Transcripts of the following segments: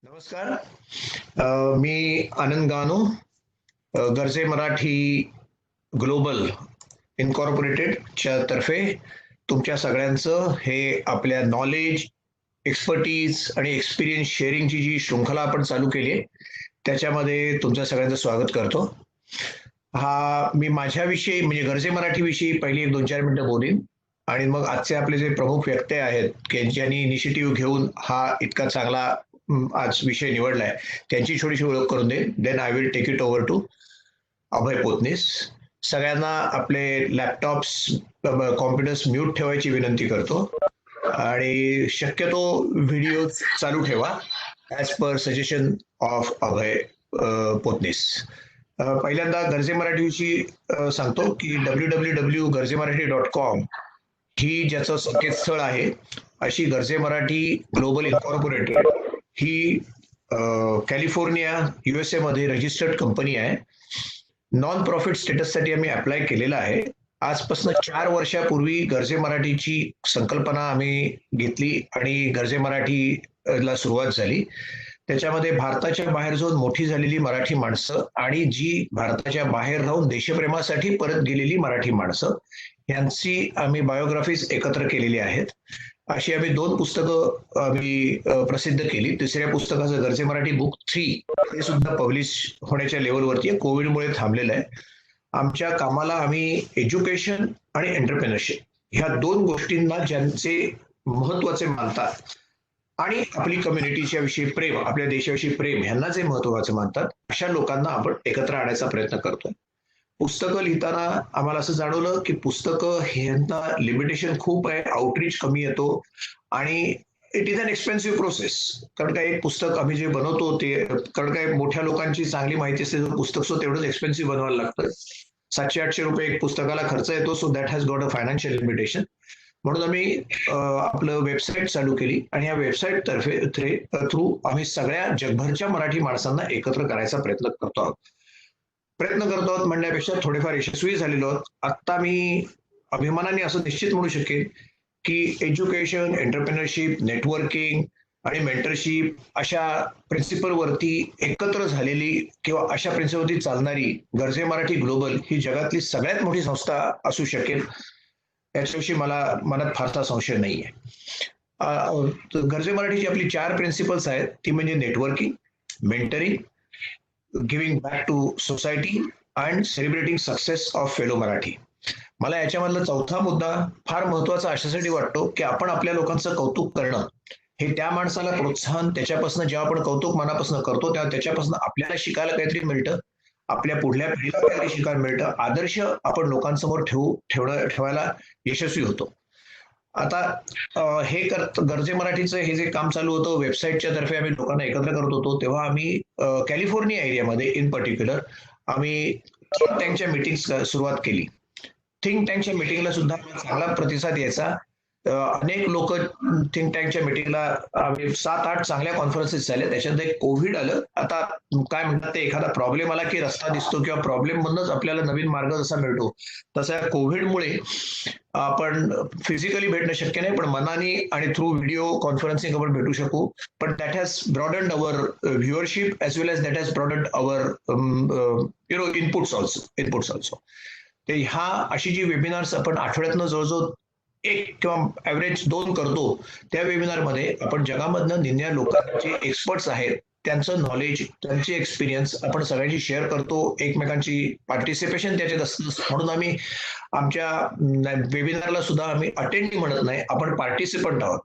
नमस्कार. मी आनंद गानू, गरजे मराठी ग्लोबल इनकॉर्पोरेटेडच्या तर्फे तुमच्या सगळ्यांचं हे आपल्या नॉलेज, एक्सपर्टीज आणि एक्सपिरियन्स शेअरिंगची जी शृंखला आपण चालू केली आहे, त्याच्यामध्ये तुमच्या सगळ्यांचं स्वागत करतो. मी माझ्याविषयी म्हणजे गरजे मराठीविषयी पहिली 1-2-4 मिनिटं बोलीन आणि मग आजचे आपले जे प्रमुख व्यक्ती आहेत की ज्यांनी इनिशिएटिव्ह घेऊन हा इतका चांगला आज विषय निवडलाय त्यांची छोटीशी ओळख करून देईन. Then I will take it over to Abhay Potnis. सगळ्यांना आपले लॅपटॉप्स, कॉम्प्युटर्स म्यूट ठेवायची विनंती करतो आणि शक्यतो व्हिडिओ चालू ठेवा ॲज पर सजेशन ऑफ अभय पोतनीस. पहिल्यांदा गरजे मराठीविषयी सांगतो की www.garjemarathi.com ही ज्याचं संकेतस्थळ आहे, अशी गरजे मराठी ग्लोबल इनकॉर्पोरेटेड ही कॅलिफोर्निया USA मध्ये रजिस्टर्ड कंपनी आहे. नॉन प्रॉफिट स्टेटससाठी आम्ही अप्लाय केलेला आहे. आजपासून 4 वर्षापूर्वी गरजे मराठीची संकल्पना आम्ही घेतली आणि गरजे मराठीला सुरुवात झाली. त्याच्यामध्ये भारताच्या बाहेर जाऊन मोठी झालेली मराठी माणसं आणि जी भारताच्या बाहेर राहून देशप्रेमासाठी परत गेलेली मराठी माणसं यांची आम्ही बायोग्राफीज एकत्र केलेली आहेत. अशी आम्ही 2 पुस्तकं आम्ही प्रसिद्ध केली. तिसऱ्या पुस्तकाचं गरजे मराठी बुक 3 हे सुद्धा पब्लिश होण्याच्या लेवलवरती आहे, कोविडमुळे थांबलेलं आहे. आमच्या कामाला आम्ही एज्युकेशन आणि एंटरप्रेनरशिप ह्या 2 गोष्टींना ज्यांचे महत्वाचे मानतात आणि आपली कम्युनिटीच्या विषयी प्रेम, आपल्या देशाविषयी प्रेम ह्यांना जे महत्वाचे मानतात अशा लोकांना आपण एकत्र आणायचा प्रयत्न करतोय. पुस्तकं लिहिताना आम्हाला असं जाणवलं की पुस्तकं ह्यांना लिमिटेशन खूप आहे, आउटरीच कमी येतो आणि it is an expensive process. कारण काय एक पुस्तक आम्ही जे बनवतो ते, कारण काय मोठ्या लोकांची चांगली माहिती असते तर पुस्तक सो तेवढंच एक्सपेन्सिव्ह बनवायला लागतं. 700-800 रुपये एक पुस्तकाला खर्च येतो. So that has got a financial limitation. म्हणून आम्ही आपलं वेबसाईट चालू केली आणि या वेबसाईट तर्फे थ्रू आम्ही सगळ्या जगभरच्या मराठी माणसांना एकत्र करायचा प्रयत्न करतो आहोत म्हणण्यापेक्षा थोडेफार यशस्वी झालेलो आहोत. आता मी अभिमानाने असं निश्चित म्हणू शकेन की एज्युकेशन, एंटरप्रेनरशिप, नेटवर्किंग आणि मेंटरशिप अशा प्रिन्सिपलवरती एकत्र झालेली किंवा अशा प्रिन्सिपलवरती चालणारी गरजे मराठी ग्लोबल ही जगातली सगळ्यात मोठी संस्था असू शकेल याच्याविषयी मला मनात फारसा संशय नाहीये. गरजे मराठीची आपली 4 प्रिन्सिपल्स आहेत. ती म्हणजे networking, mentoring, giving back to society and celebrating success of fellow Marathi. मला याच्यामधला चौथा मुद्दा फार महत्वाचा अशासाठी वाटतो की आपण आपल्या लोकांचं कौतुक करणं हे त्या माणसाला प्रोत्साहन, त्याच्यापासून जेव्हा आपण कौतुक मनापासून करतो तेव्हा त्याच्यापासून आपल्याला शिकायला काहीतरी मिळतं, आपल्या पुढल्या पिढीला काहीतरी शिकायला मिळतं, आदर्श आपण लोकांसमोर ठेवायला यशस्वी होतो. आता हे गरजे मराठीचं हे जे काम चालू होतं वेबसाईटच्या तर्फे आम्ही लोकांना एकत्र करत होतो, तेव्हा आम्ही कॅलिफोर्निया एरियामध्ये इन पर्टिक्युलर आम्ही थिंक टँकच्या मीटिंग सुरुवात केली. थिंक टँकच्या मीटिंगला सुद्धा चांगला प्रतिसाद यायचा. अनेक लोक थिंक टँकच्या मीटिंगला, आम्ही 7-8 चांगल्या कॉन्फरन्सेस झाल्या. त्याच्यात एक कोविड आलं. आता काय म्हणतात ते, एखादा प्रॉब्लेम आला की रस्ता दिसतो किंवा प्रॉब्लेम मधूनच आपल्याला नवीन मार्ग जसा मिळतो तसा कोविडमुळे आपण फिजिकली भेटणं शक्य नाही, पण मनाने आणि थ्रू व्हिडिओ कॉन्फरन्सिंग आपण भेटू शकू. पण that has broadened our viewership as well as that has broadened our inputs also. ते ह्या अशी जी वेबिनार्स आपण आठवड्यातनं जवळजवळ 1 किंवा ॲव्हरेज 2 करतो, त्या वेबिनारमध्ये आपण जगामधनं निम्या लोकांचे एक्सपर्ट्स आहेत त्यांचं नॉलेज, त्यांचे एक्सपिरियन्स आपण सगळ्यांशी शेअर करतो. एकमेकांची पार्टिसिपेशन त्याच्यात असतं. म्हणून आम्ही आमच्या वेबिनारला सुद्धा आम्ही अटेंडी म्हणत नाही, आपण पार्टिसिपंट आहोत.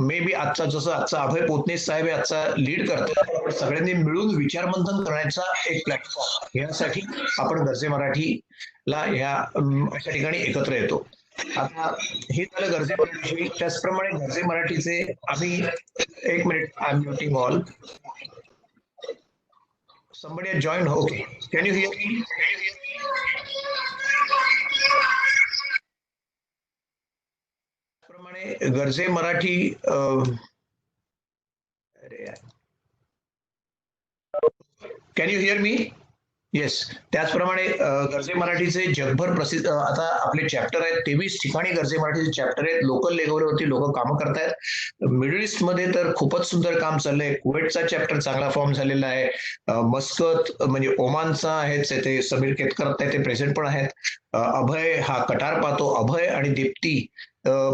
मे बी आजचा अभय पोतनीस साहेब आजचा लीड करतात, आपण सगळ्यांनी मिळून विचारमंथन करण्याचा एक प्लॅटफॉर्म यासाठी आपण गरजे मराठीला ह्या अशा ठिकाणी एकत्र येतो. आता हे झालं गरजे मराठीविषयी. त्याचप्रमाणे गरजे मराठीचे आम्ही 1 minute, I am muting all. somebody has joined. Okay, can you hear me? प्रमाणे गरजे Marathi can you here me? Yes. त्याचप्रमाणे गर्जे मराठीचे जगभर प्रसिद्ध आता आपले चॅप्टर आहेत 23 ठिकाणी गर्जे मराठीचे चॅप्टर आहेत. लोकल लेव्हलवरती लोक कामं करतायत. मिडल ईस्ट मध्ये तर खूपच सुंदर काम चाललंय. कुवेतचा चॅप्टर चांगला फॉर्म झालेला आहे. मस्कत म्हणजे ओमानचा आहेच आहे ते समीर केतकर ते प्रेझेंट पण आहेत. अभय हा कटार पाहतो. अभय आणि दीप्ती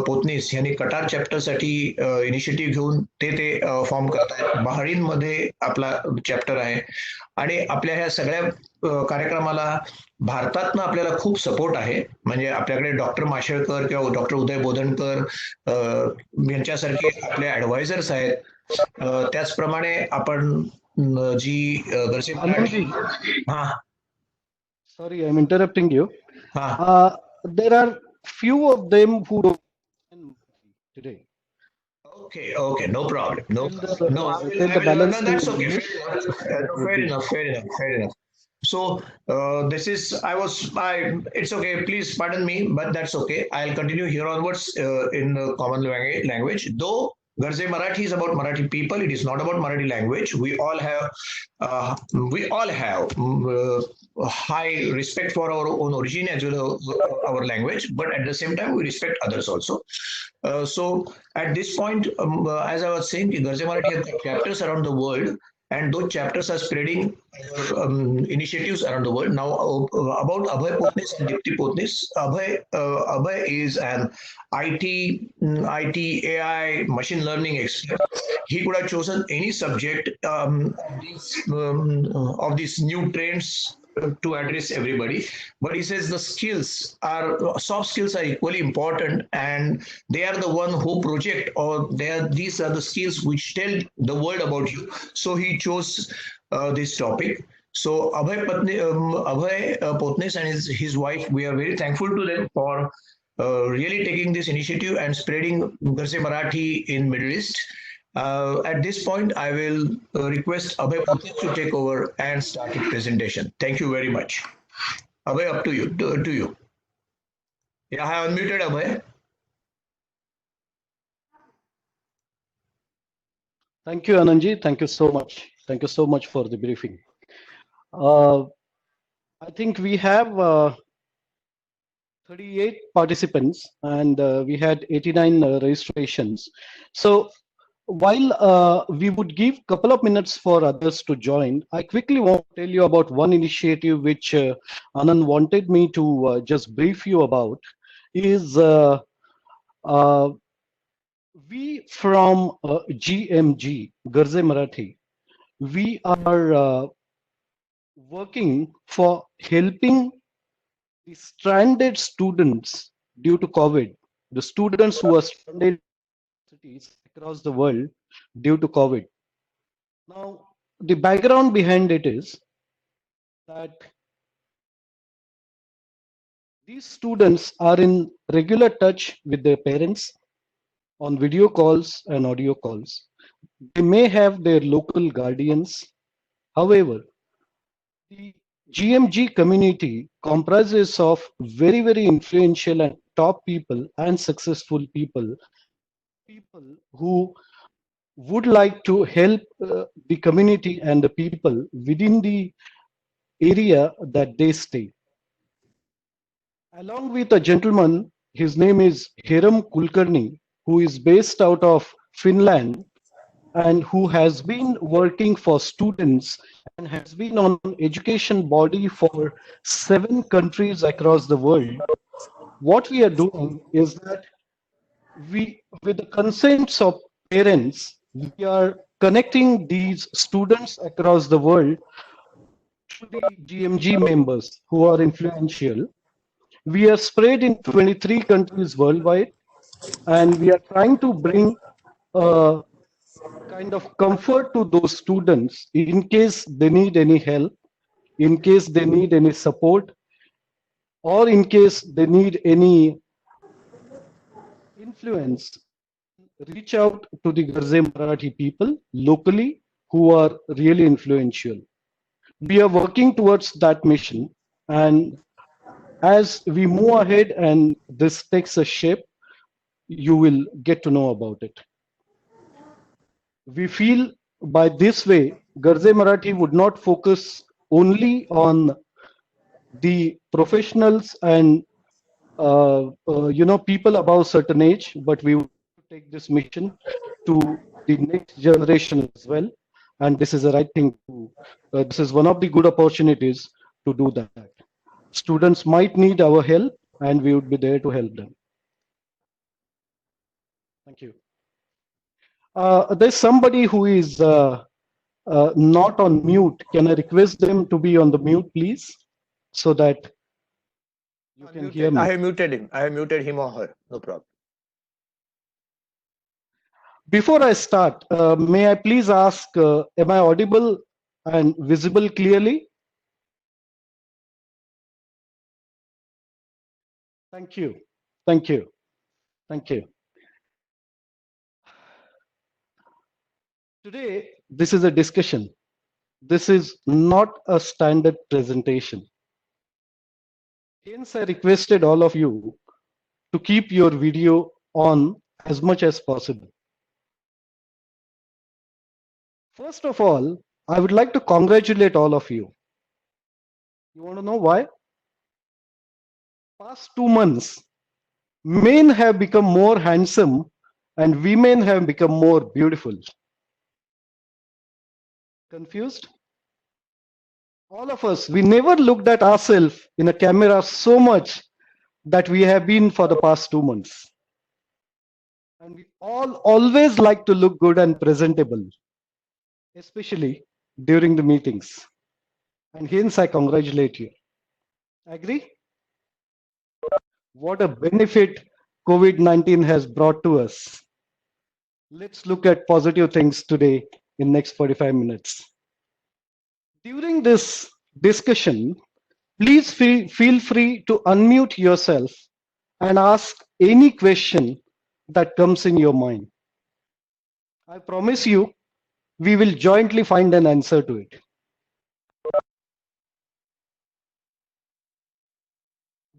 पोतनीस यांनी कटार चॅप्टरसाठी इनिशिएटिव्ह घेऊन ते फॉर्म करतायत. बहारीनमध्ये आपला चॅप्टर आहे आणि आपल्या ह्या सगळ्या कार्यक्रमाला भारतातनं आपल्याला खूप सपोर्ट आहे. म्हणजे आपल्याकडे डॉक्टर माशेलकर किंवा डॉक्टर उदय बोधनकर यांच्यासारखे आपले ऍडवायझर्स आहेत. त्याचप्रमाणे आपण जी गरजे Anandji, मराठी हा sorry, I'm interrupting you. हा There are few of them who don't today. Okay, no problem. No, Till the no, till I the will. No, balance that's okay. minutes, Fair enough. that No, would be. fair enough. So this is. I. It's okay. Please pardon me, but that's okay. I'll continue here onwards in the common language. Though Garze Marathi is about Marathi people, it is not about Marathi language. We all have high respect for our own origin as well as our language, but at the same time we respect others also. So at this point, as I was saying, Garze Marathi has got chapters around the world, and those chapters are spreading initiatives around the world. Now, about Abhay Potnis and Dipti Potnis, Abhay is an IT, AI, machine learning expert. He could have chosen any subject of these new trends to address everybody, but he says the skills are soft skills are equally important, and they are the one who project, or these are the skills which tell the world about you. So he chose this topic. So Abhay Potnis and his wife, we are very thankful to them for really taking this initiative and spreading Garse Marathi in Middle East. At this point, I will request Abhay Potnis to take over and start the presentation. Thank you very much. Abhay, up to you. To you. Yeah, I have unmuted Abhay. Thank you, Anandji. Thank you so much. Thank you so much for the briefing. Uh, I think we have 38 participants and we had 89 registrations. So while we would give a couple of minutes for others to join, I quickly want to tell you about one initiative which Anand wanted me to just brief you about. Is uh, we from GMG, Garze Marathi, we are working for helping the stranded students due to COVID, the students who are stranded in cities across the world due to COVID. Now, the background behind it is that these students are in regular touch with their parents on video calls and audio calls. They may have their local guardians. However, the GMG community comprises of very, very influential and top people and successful people who would like to help the community and the people within the area that they stay. Along with a gentleman, his name is Hiram Kulkarni, who is based out of Finland and who has been working for students and has been on education body for 7 countries across the world. What we are doing is that we, with the consents of parents, we are connecting these students across the world to the GMG members who are influential. We are spread in 23 countries worldwide, and we are trying to bring a kind of comfort to those students in case they need any help, in case they need any support, or in case they need any influence. Reach out to the Garze Marathi people locally who are really influential. We are working towards that mission, and as we move ahead and this takes a shape, you will get to know about it. We feel by this way, Garze Marathi would not focus only on the professionals and people above certain age, but we would take this mission to the next generation as well. And this is the right thing to. This is one of the good opportunities to do that. Students might need our help, and we would be there to help them. Thank you. There's somebody who is not on mute. Can I request them to be on the mute, please, so that you can hear me? I have muted him. I have muted him or her. No problem. Before I start, may I please ask, am I audible and visible clearly? Thank you. Thank you. Thank you. Today, this is a discussion. This is not a standard presentation. Hence, I requested all of you to keep your video on as much as possible. First of all, I would like to congratulate all of you. You want to know why? Past 2 months, men have become more handsome and women have become more beautiful. Confused? All of us, we never looked at ourselves in a camera so much that we have been for the past 2 months. And we all always like to look good and presentable, especially during the meetings. And hence I congratulate you. Agree? What a benefit COVID-19 has brought to us. Let's look at positive things today in next 45 minutes. During this discussion, please feel free to unmute yourself and ask any question that comes in your mind. I promise you, we will jointly find an answer to it.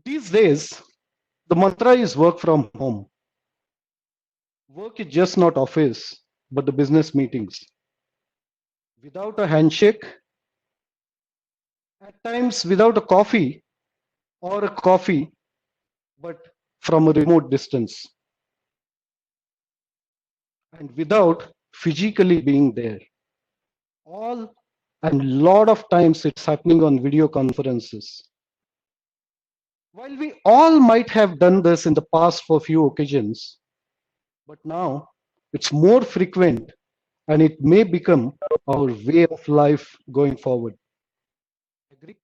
These days, the mantra is work from home. Work is just not office, but the business meetings. Without a handshake, at times without a coffee or a coffee, but from a remote distance. And without physically being there. All and lot of times it's happening on video conferences. While we all might have done this in the past for few occasions, but now it's more frequent and it may become our way of life going forward. Agree?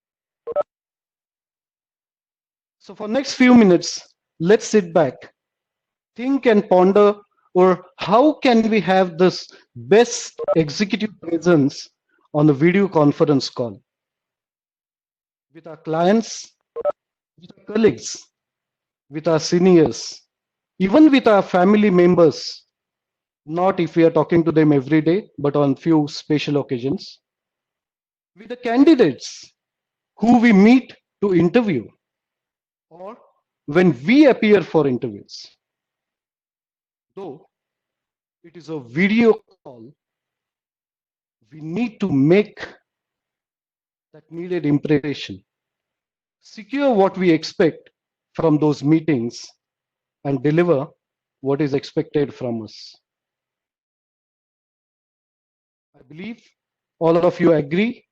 So for next few minutes, let's sit back, think and ponder, or how can we have this best executive presence on the video conference call with our clients, with our colleagues, with our seniors, even with our family members, not if we are talking to them every day, but on few special occasions, with the candidates who we meet to interview, or when we appear for interviews. Though it is a video call, we need to make that needed impression, secure what we expect from those meetings, and deliver what is expected from us. I believe all of you agree.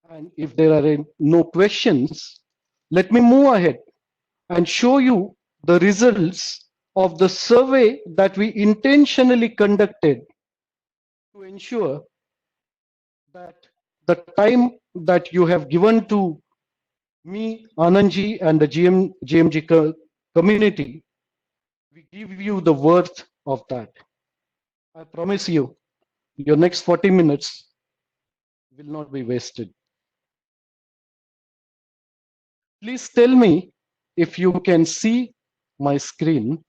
And if there are no questions, let me move ahead and show you the results of the survey that we intentionally conducted to ensure that the time that you have given to me, Anandji, and the GMG community, we give you the worth of that. I promise you, your next 40 minutes will not be wasted. Please tell me if you can see my screen.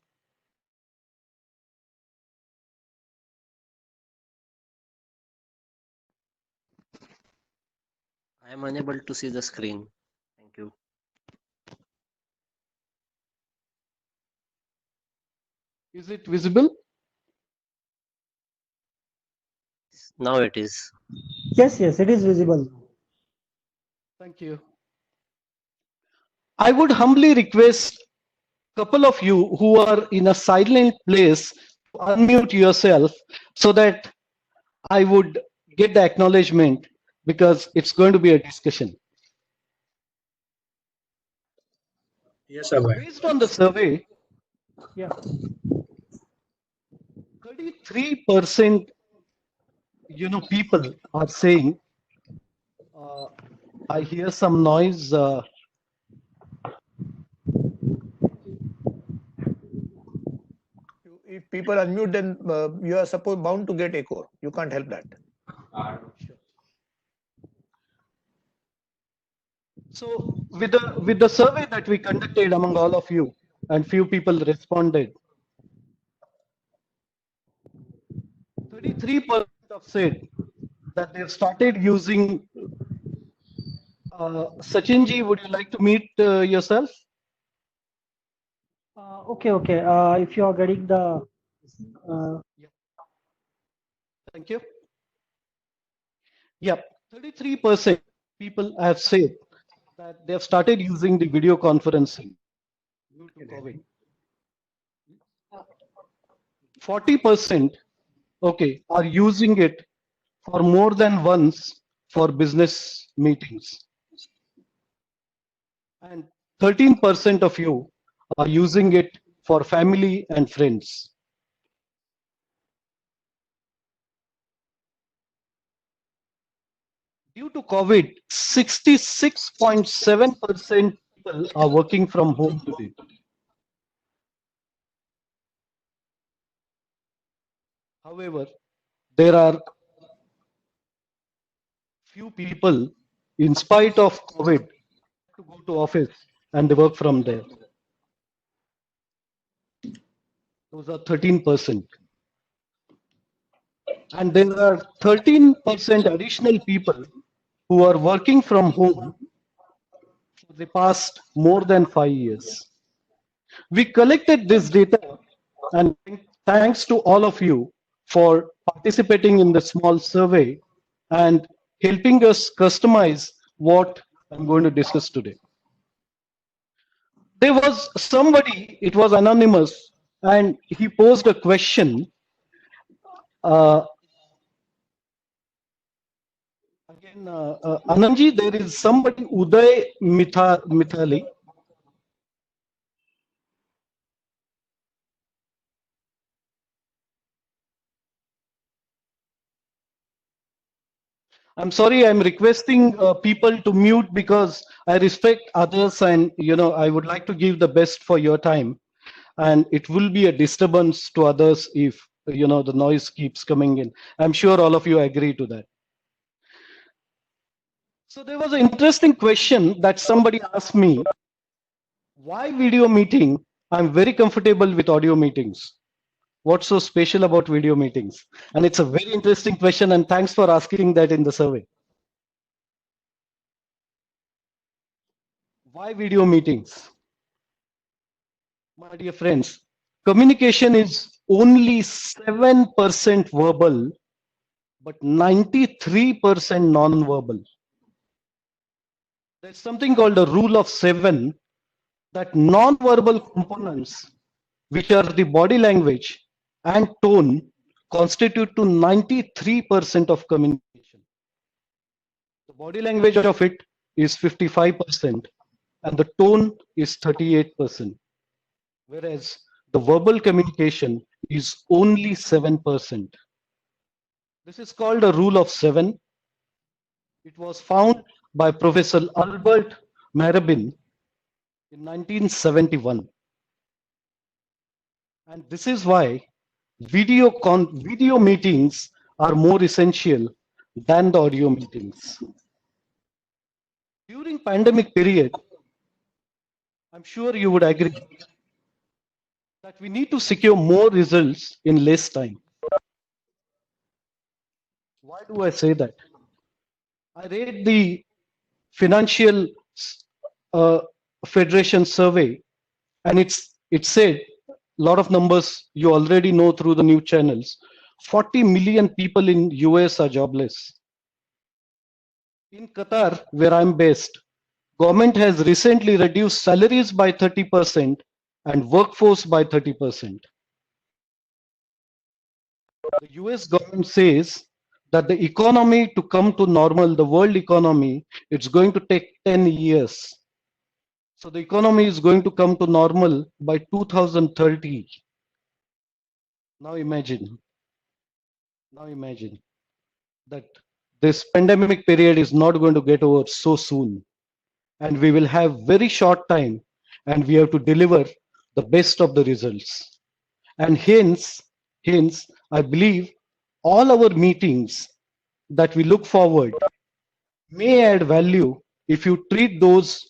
I am unable to see the screen. Thank you. Is it visible? Now it is. Yes, it is visible. Thank you. I would humbly request a couple of you who are in a silent place to unmute yourself so that I would get the acknowledgement, because it's going to be a discussion. Yes, Abhay. Based on the survey, yeah, 33% people are saying, I hear some noise. If people unmute, then you are supposed bound to get echo. You can't help that. So with the survey that we conducted among all of you, and few people responded, 33% have said that they've started using. Sachinji, would you like to meet yourself? Okay. If you are getting the. Thank you. Yep, 33% people have said that they have started using the video conferencing due to COVID. 40%, okay, are using it for more than once for business meetings. And 13% of you are using it for family and friends. Due to COVID, 66.7% people are working from home today. However, there are few people, in spite of COVID, to go to office and they work from there. Those are 13%. And there are 13% additional people who are working from home for the past more than 5 years. We collected this data, and thanks to all of you for participating in the small survey and helping us customize what I'm going to discuss today. There was somebody, it was anonymous, and he posed a question. Anandji, there is somebody, Uday Mithali. I'm sorry, I'm requesting people to mute because I respect others, and I would like to give the best for your time. And it will be a disturbance to others if the noise keeps coming in. I'm sure all of you agree to that. So there was an interesting question that somebody asked me. Why video meeting? I'm very comfortable with audio meetings. What's so special about video meetings? And it's a very interesting question, and thanks for asking that in the survey. Why video meetings? My dear friends, communication is only 7% verbal, but 93% non-verbal. There's something called a rule of 7, that non-verbal components, which are the body language and tone, constitute to 93% of communication. The body language of it is 55%, and the tone is 38%. Whereas the verbal communication is only 7%. This is called a rule of 7. It was found by Professor Albert Marabin in 1971. And this is why video meetings are more essential than the audio meetings. During pandemic period, I'm sure you would agree that we need to secure more results in less time. Why do I say that? I read the Financial Federation survey, and it said a lot of numbers you already know through the news channels. 40 million people in US are jobless. In Qatar, where I'm based, government has recently reduced salaries by 30% and workforce by 30%. The US government says that the economy to come to normal, the world economy, it's going to take 10 years. So the economy is going to come to normal by 2030. Now imagine that this pandemic period is not going to get over so soon, and we will have very short time, and we have to deliver the best of the results. And hence, I believe all our meetings that we look forward may add value if you treat those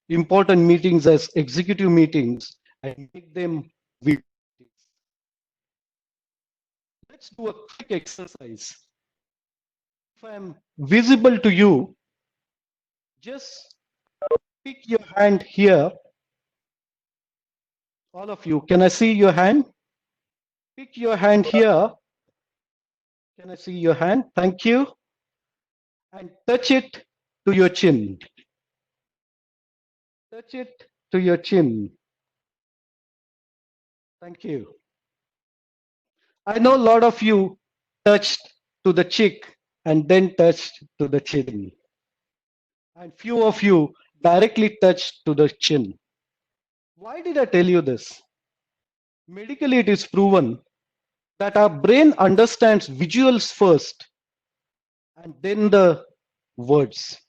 important meetings as executive meetings and make them video meetings. Let's do a quick exercise. If I am visible to you, just pick your hand here. All of you, can I see your hand? Pick your hand here. Can I see your hand? Thank you. And touch it to your chin. Touch it to your chin. Thank you. I know a lot of you touched to the cheek and then touched to the chin. And few of you directly touched to the chin. Why did I tell you this? Medically, it is proven that our brain understands visuals first and then the words.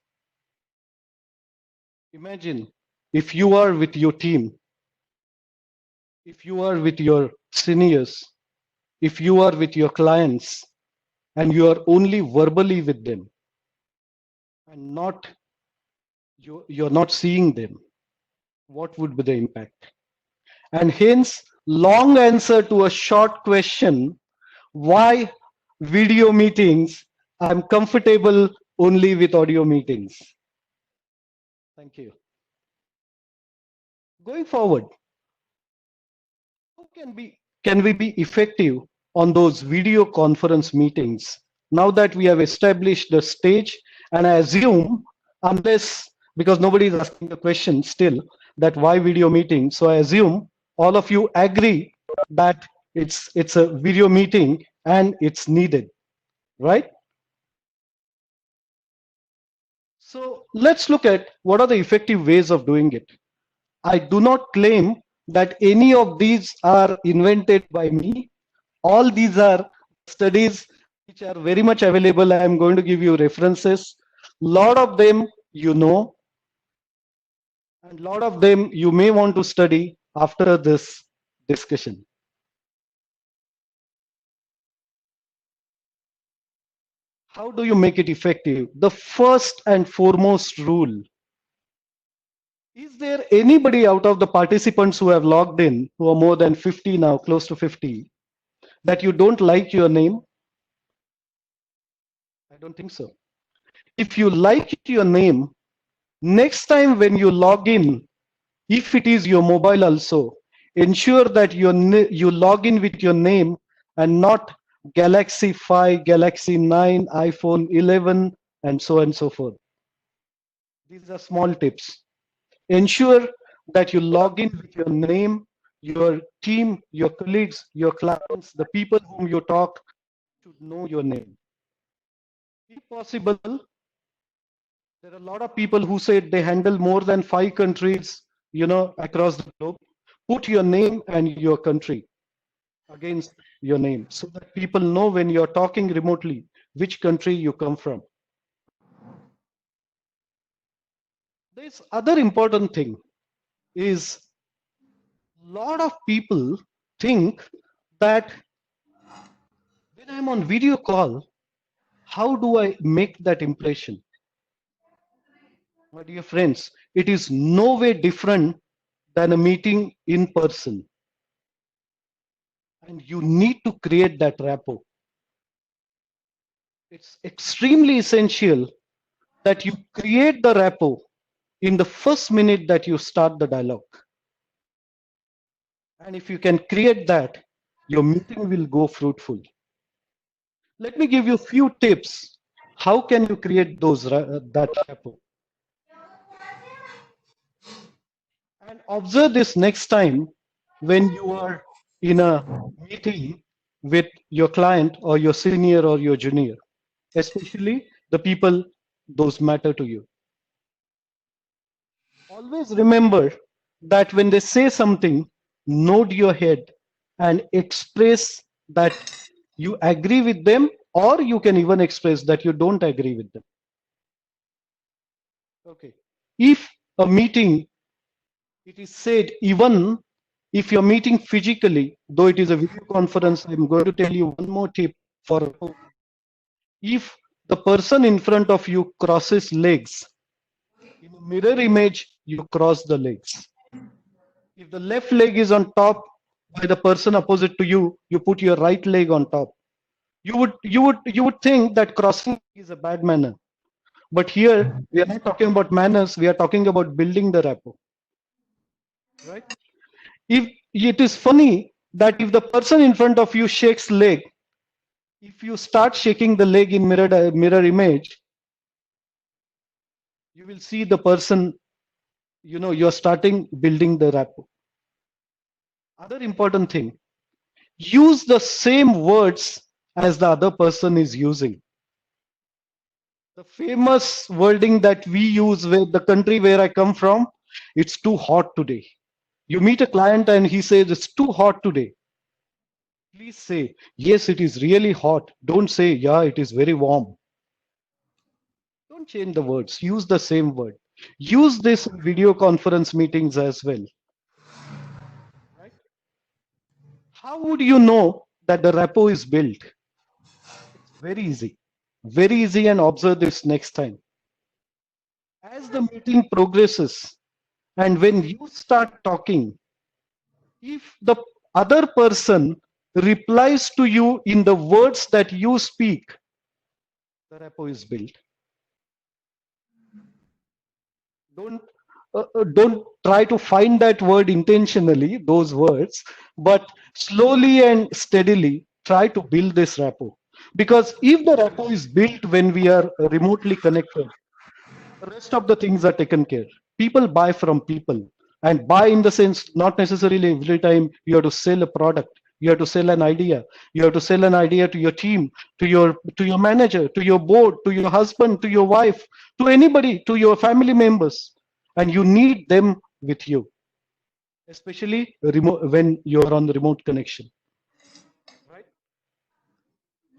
Imagine if you are with your team, if you are with your seniors, if you are with your clients, and you are only verbally with them and not you're not seeing them, what would be the impact? And hence, long answer to a short question, why video meetings? I'm comfortable only with audio meetings. Thank you. Going forward, how can we be effective on those video conference meetings now that we have established the stage? And I assume, unless, because nobody is asking the question still, that why video meeting, so I assume all of you agree that it's a video meeting and it's needed, right? So let's look at what are the effective ways of doing it. I do not claim that any of these are invented by me. All these are studies which are very much available. I am going to give you references. Lot of them you know, and lot of them you may want to study after this discussion. How do you make it effective? The first and foremost rule. Is there anybody out of the participants who have logged in, who are more than 50 now, close to 50, that you don't like your name? I don't think so. If you like your name, next time when you log in, if it is your mobile also, ensure that you log in with your name and not Galaxy 5, Galaxy 9, iPhone 11, and so on and so forth. These are small tips. Ensure that you log in with your name, your team, your colleagues, your clients, the people whom you talk should know your name. If possible, there are a lot of people who say they handle more than 5 countries, across the globe. Put your name and your country against your name so that people know when you're talking remotely which country you come from. This other important thing is a lot of people think that when I'm on video call, how do I make that impression? My dear friends, it is no way different than a meeting in person. And you need to create that rapport. It's extremely essential that you create the rapport in the first minute that you start the dialogue. And if you can create that, your meeting will go fruitful. Let me give you a few tips How can you create that rapport? And observe this next time when you are in a meeting with your client or your senior or your junior, especially the people those matter to you. Always remember that when they say something, nod your head and express that you agree with them, or you can even express that you don't agree with them. Okay. If a meeting, it is said, even if you're meeting physically, though it is a video conference, I'm going to tell you one more tip for if the person in front of you crosses legs, in a mirror image, you cross the legs. If the left leg is on top by the person opposite to you, you put your right leg on top. You would think that crossing is a bad manner. But here we are not talking about manners, we are talking about building the rapport. Right? If it is funny that if the person in front of you shakes leg, if you start shaking the leg in mirror image, you will see the person, you're starting building the rapport. Other important thing, use the same words as the other person is using. The famous wording that we use with the country where I come from, it's too hot today. You meet a client and he says it's too hot today. Please say, yes, it is really hot. Don't say, yeah, it is very warm. Don't change the words. Use the same word. Use this in video conference meetings as well. Right? How would you know that the rapport is built? It's very easy. Very easy, and observe this next time. As the meeting progresses, and when you start talking, if the other person replies to you in the words that you speak, the rapport is built. Don't try to find that word intentionally, those words, but slowly and steadily try to build this rapport. Because if the rapport is built when we are remotely connected, the rest of the things are taken care. People buy from people, and buy in the sense not necessarily every time you have to sell a product. You have to sell an idea. You have to sell an idea to your team, to your manager, to your board, to your husband, to your wife, to anybody, to your family members, and you need them with you, especially when you are on the remote connection. Right?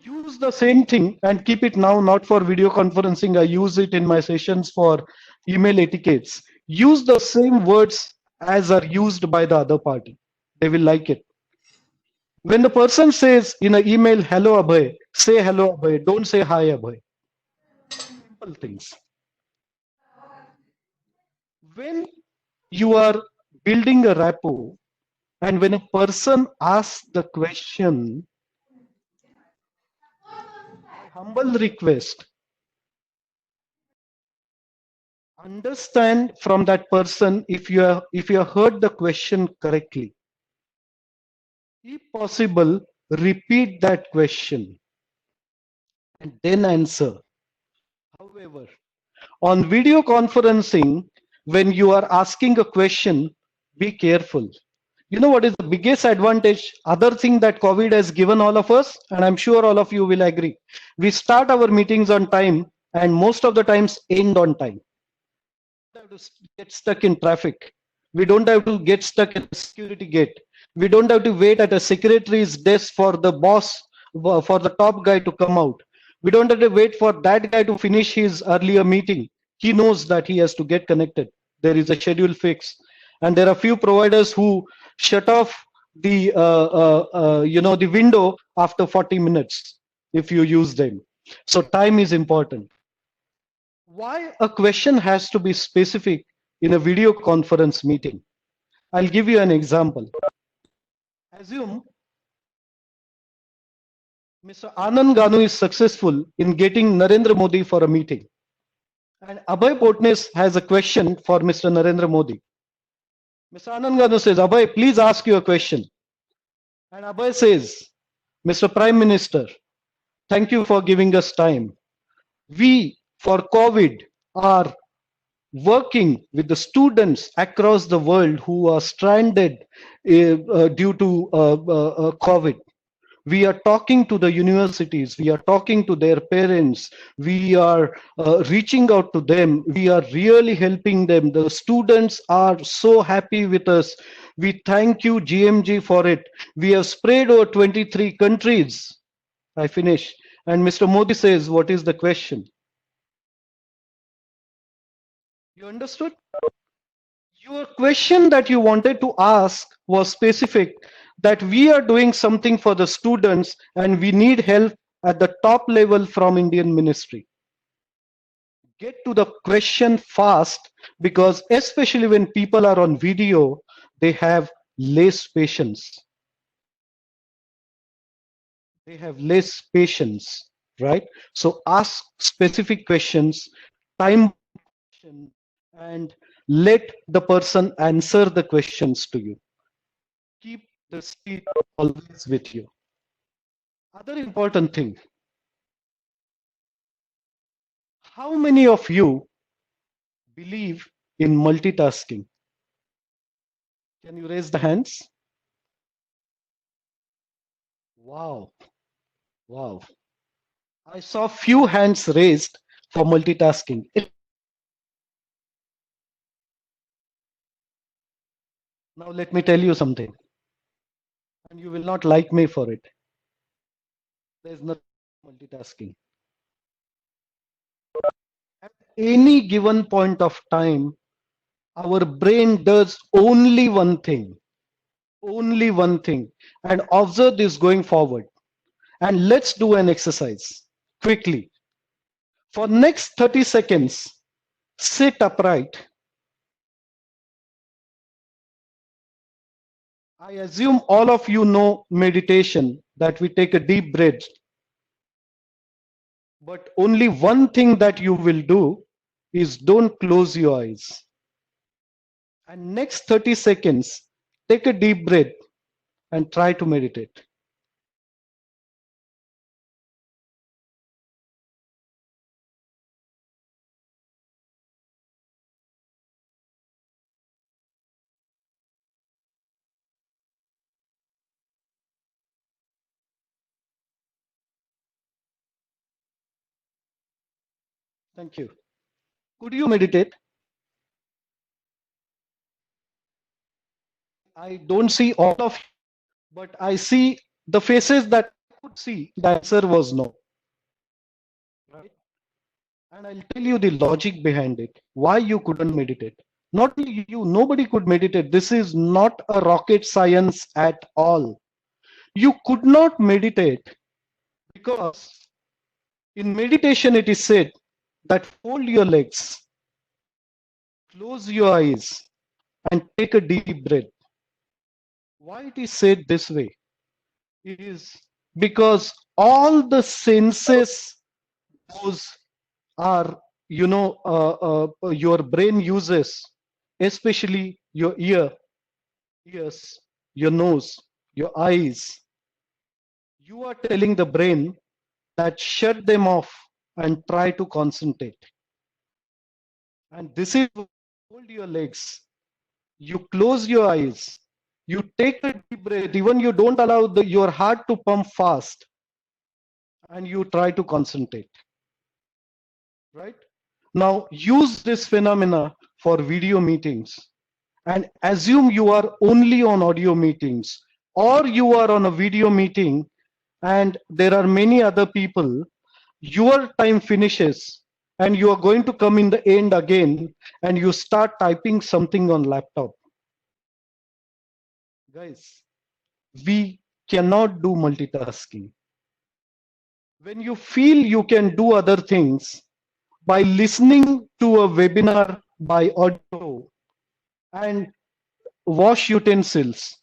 Use the same thing and keep it now not for video conferencing. I use it in my sessions for email etiquettes. Use the same words as are used by the other party. They will like it. When the person says in an email, hello Abhay, say hello Abhay, don't say hi Abhay. Simple things. When you are building a rapport, and when a person asks the question, humble request, understand from that person if you have heard the question correctly. If possible, repeat that question and then answer. However, on video conferencing, when you are asking a question, be careful. You know what is the biggest advantage? Other thing that COVID has given all of us, and I'm sure all of you will agree. We start our meetings on time and most of the times end on time. We don't have to get stuck in traffic. We don't have to get stuck at the security gate. We don't have to wait at a secretary's desk for the boss, for the top guy to come out. We don't have to wait for that guy to finish his earlier meeting. He knows that he has to get connected. There is a schedule fix. And there are few providers who shut off the the window after 40 minutes if you use them. So time is important. Why a question has to be specific in a video conference meeting? I'll give you an example. Assume Mr. Anand Ganu is successful in getting Narendra Modi for a meeting. And Abhay Potnes has a question for Mr. Narendra Modi. Mr. Anand Ganu says, Abhay, please ask you a question. And Abhay says, Mr. Prime Minister, thank you for giving us time. We, for COVID, are working with the students across the world who are stranded due to COVID. We are talking to the universities, we are talking to their parents, we are reaching out to them, we are really helping them. The students are so happy with us. We thank you, GMG, for it. We have sprayed over 23 countries. I finish. And Mr. Modi says, what is the question? You understood? Your question that you wanted to ask was specific, that we are doing something for the students and we need help at the top level from Indian ministry. Get to the question fast, because especially when people are on video, they have less patience. They have less patience, right? So ask specific questions, time, and let the person answer the questions to you. Keep the speed always with you. Other important thing, how many of you believe in multitasking? Can you raise the hands? Wow, wow. I saw few hands raised for multitasking. Now let me tell you something, and you will not like me for it. There's no multitasking. At any given point of time, our brain does only one thing, and observe this going forward. And let's do an exercise quickly. For next 30 seconds, sit upright. I assume all of you know meditation, that we take a deep breath. But only one thing that you will do is don't close your eyes. And next 30 seconds, take a deep breath and try to meditate. Thank you. Could you meditate? I don't see all of you, but I see the faces that I could see. The answer was no. Right? And I'll tell you the logic behind it, why you couldn't meditate. Not only you, nobody could meditate. This is not a rocket science at all. You could not meditate because in meditation it is said that fold your legs, close your eyes, and take a deep breath. Why it is said this way? It is because all the senses, those are, your brain uses, especially your ears, your nose, your eyes. You are telling the brain that shut them off and try to concentrate. And this is, hold your legs, you close your eyes, you take a deep breath, even you don't allow your heart to pump fast, and you try to concentrate. Right? Now use this phenomena for video meetings, and assume you are only on audio meetings, or you are on a video meeting and there are many other people. Your time finishes and you are going to come in the end again, and you start typing something on laptop. Guys, we cannot do multitasking. When you feel you can do other things by listening to a webinar by audio and wash utensils,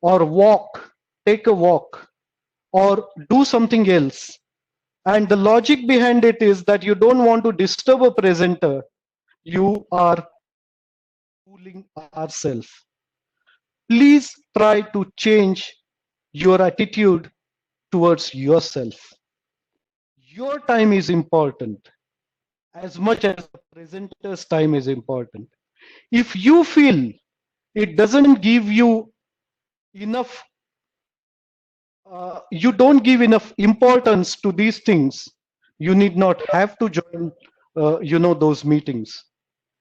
or walk, take a walk, or do something else, and the logic behind it is that you don't want to disturb a presenter, you are fooling ourselves. Please try to change your attitude towards yourself. Your time is important as much as the presenter's time is important. If you feel it doesn't give you enough, you don't give enough importance to these things, you need not have to join, those meetings.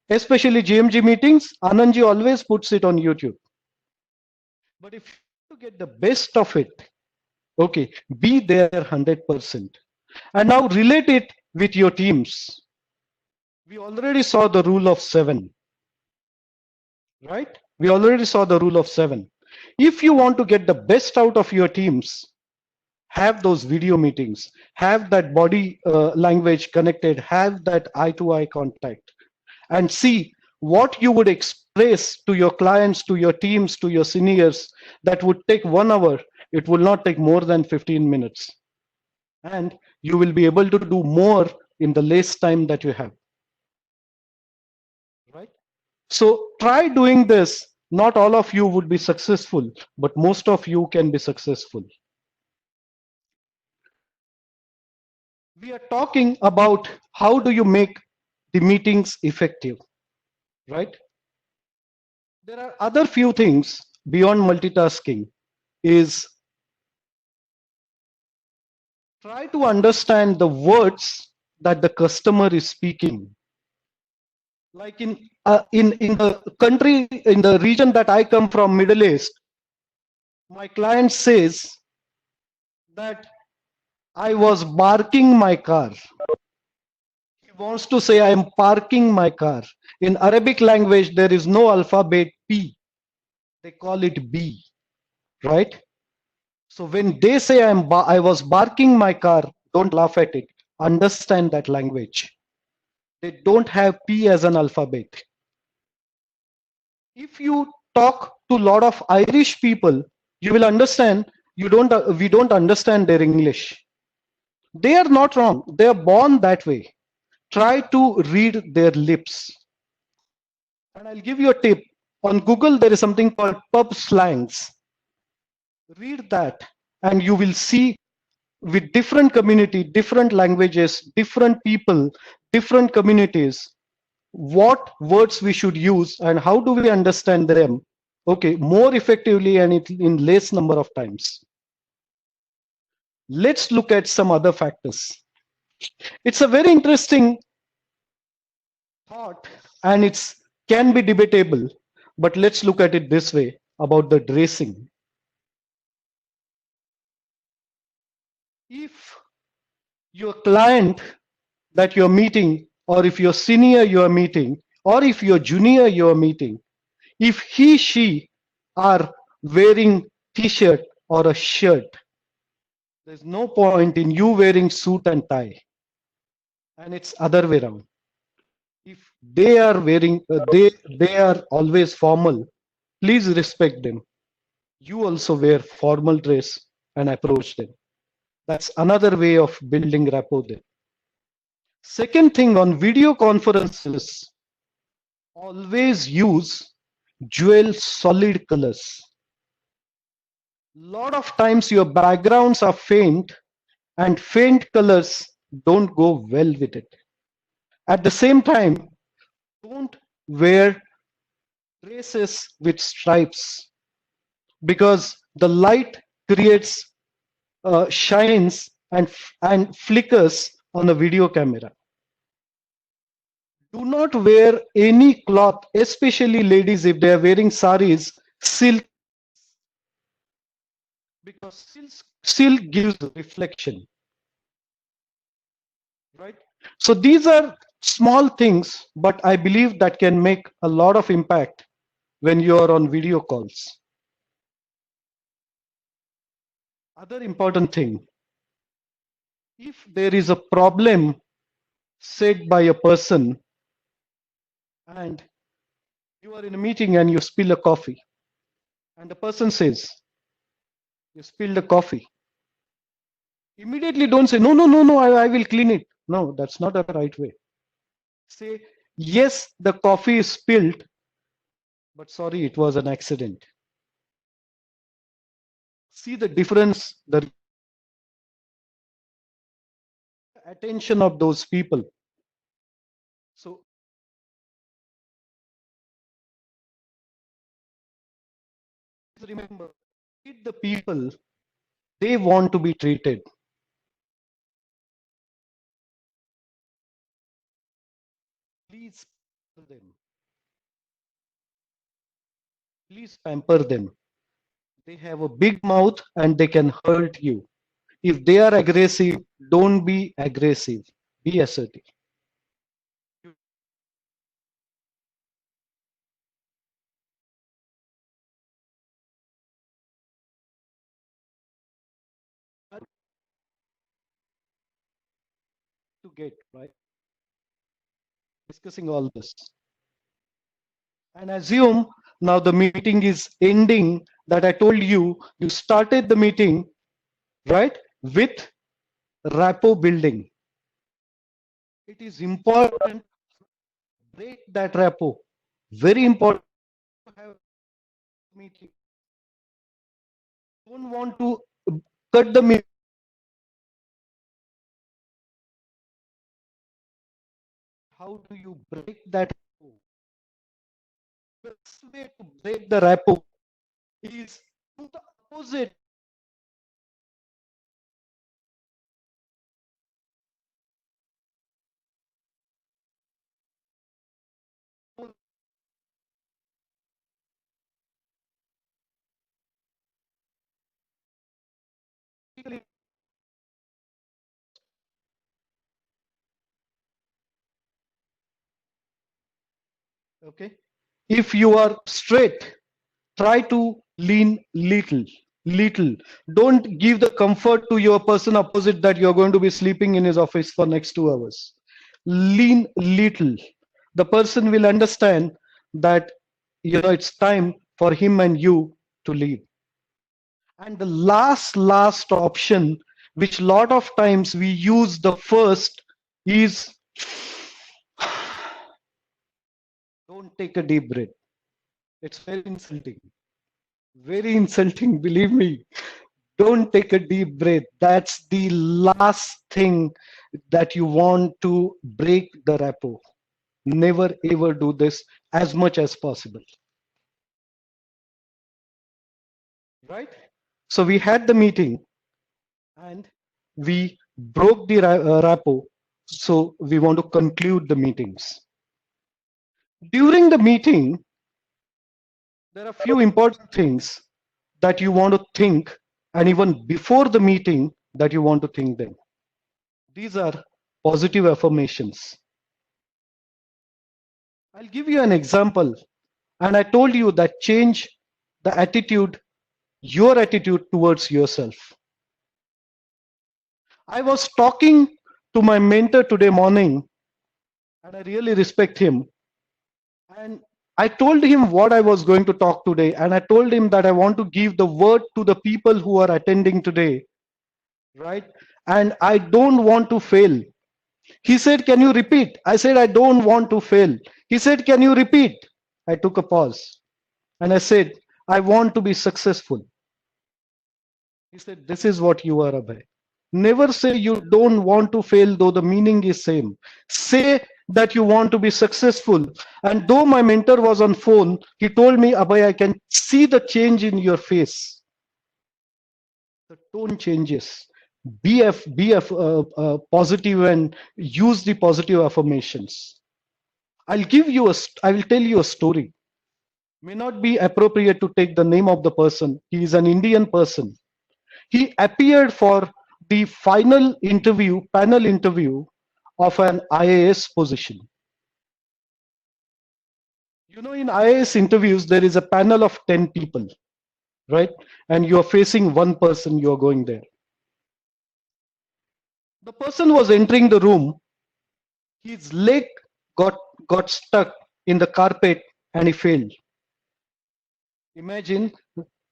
Especially GMG meetings, Anandji always puts it on YouTube. But if you get the best of it, okay, be there 100%. And now relate it with your teams. We already saw the rule of 7, right? We already saw the rule of 7. If you want to get the best out of your teams, have those video meetings, have that body language connected, have that eye-to-eye contact, and see what you would express to your clients, to your teams, to your seniors that would take 1 hour. It will not take more than 15 minutes. And you will be able to do more in the less time that you have. Right? So try doing this. Not all of you would be successful, but most of you can be successful. We are talking about how do you make the meetings effective, right? There are other few things beyond multitasking. Is try to understand the words that the customer is speaking. Like in the country, in the region that I come from, Middle East, my client says that I was barking my car. He wants to say I am parking my car. In Arabic language, there is no alphabet P. They call it B, right? So when they say I was barking my car, don't laugh at it. Understand that language. They don't have P as an alphabet. If you talk to a lot of Irish people, you will understand we don't understand their English. They are not wrong. They are born that way. Try to read their lips. And I'll give you a tip. On Google, there is something called pub slangs. Read that and you will see with different community, different languages, different people, different communities, what words we should use and how do we understand them, okay, more effectively and in less number of times. Let's look at some other factors. It's a very interesting thought and it can be debatable, but let's look at it this way about the dressing. If your client that you're meeting, or if you're senior you're meeting, or if you're junior you're meeting, if he, she are wearing t-shirt or a shirt, there's no point in you wearing suit and tie. And it's other way around. If they are wearing, they are always formal, please respect them. You also wear formal dress and approach them. That's another way of building rapport there. Second thing, on video conferences, always use jewel solid colors. Lot of times your backgrounds are faint and faint colors don't go well with it. At the same time, don't wear dresses with stripes because the light creates shines and flickers on a video camera. Do not wear any cloth, especially ladies if they are wearing saris, silk, because silk gives reflection, right? So these are small things, but I believe that can make a lot of impact when you are on video calls. Other important thing, if there is a problem said by a person and you are in a meeting and you spill a coffee and the person says, you spilled the coffee. Immediately don't say, no, I will clean it. No, that's not the right way. Say, yes, the coffee is spilled, but sorry, it was an accident. See the difference. the attention of those people. So remember, treat the people they want to be treated. Please pamper them. Please pamper them. They have a big mouth and they can hurt you. If they are aggressive, don't be aggressive. Be assertive. To get right, discussing all this. And assume now the meeting is ending, that I told you, you started the meeting, right, with rapport building. It is important to break that rapport. Very important to have a meeting. Don't want to cut the meeting. How do you break that rapport? The best way to break the rapport is do the opposite. Okay, if you are straight, try to lean little. Don't give the comfort to your person opposite that you're going to be sleeping in his office for next 2 hours. Lean little. The person will understand that it's time for him and you to leave. And the last option, which lot of times we use the first, is don't take a deep breath. It's very insulting. Very insulting, believe me. Don't take a deep breath. That's the last thing that you want to break the rapport. Never ever do this as much as possible. Right? So we had the meeting and we broke the rapport. So we want to conclude the meetings. During the meeting, there are few important things that you want to think, and even before the meeting that you want to think them. These are positive affirmations. I'll give you an example. And I told you that change the attitude, your attitude towards yourself. I was talking to my mentor today morning, and I really respect him. And I told him what I was going to talk today, and I told him that I want to give the word to the people who are attending today, right? And I don't want to fail. He said, can you repeat? I said, I don't want to fail. He said, can you repeat? I took a pause and I said, I want to be successful. He said, this is what you are, Abhay. Never say you don't want to fail, though the meaning is same. Say that you want to be successful. And though my mentor was on phone, he told me, Abhay, I can see the change in your face. The tone changes. Be positive and use the positive affirmations. I will tell you a story. May not be appropriate to take the name of the person. He is an Indian person. He appeared for the final interview, panel interview of an IAS position. In IAS interviews, there is a panel of 10 people, right? And you are facing one person, you are going there. The person was entering the room. His leg got stuck in the carpet and he failed. Imagine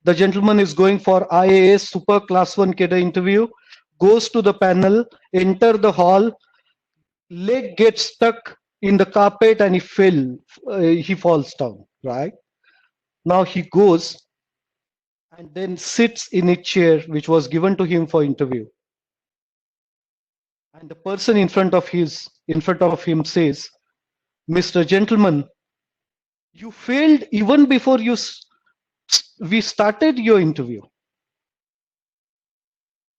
the gentleman is going for IAS Super Class 1 Cadre interview, goes to the panel, enter the hall, leg gets stuck in the carpet and he falls down, right? Now he goes and then sits in a chair which was given to him for interview. and the person in front of him says, Mr. Gentleman, you failed even before we started your interview.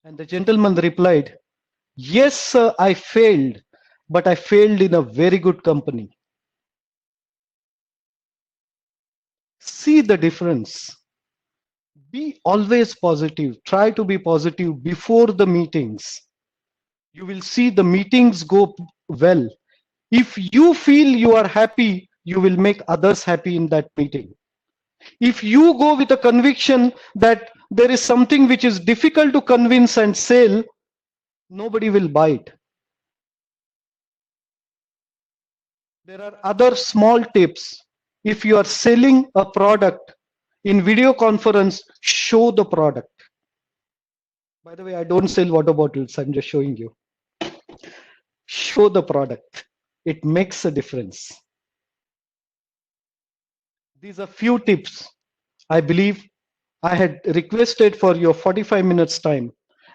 And the gentleman replied, yes, sir, I failed, but I failed in a very good company. See the difference. Be always positive. Try to be positive before the meetings. You will see the meetings go well. If you feel you are happy, you will make others happy in that meeting. If you go with a conviction that there is something which is difficult to convince and sell, nobody will buy it. There are other small tips. If you are selling a product in video conference, show the product. By the way, I don't sell water bottles. I'm just showing you. Show the product. It makes a difference. These are few tips. I believe I had requested for your 45 minutes time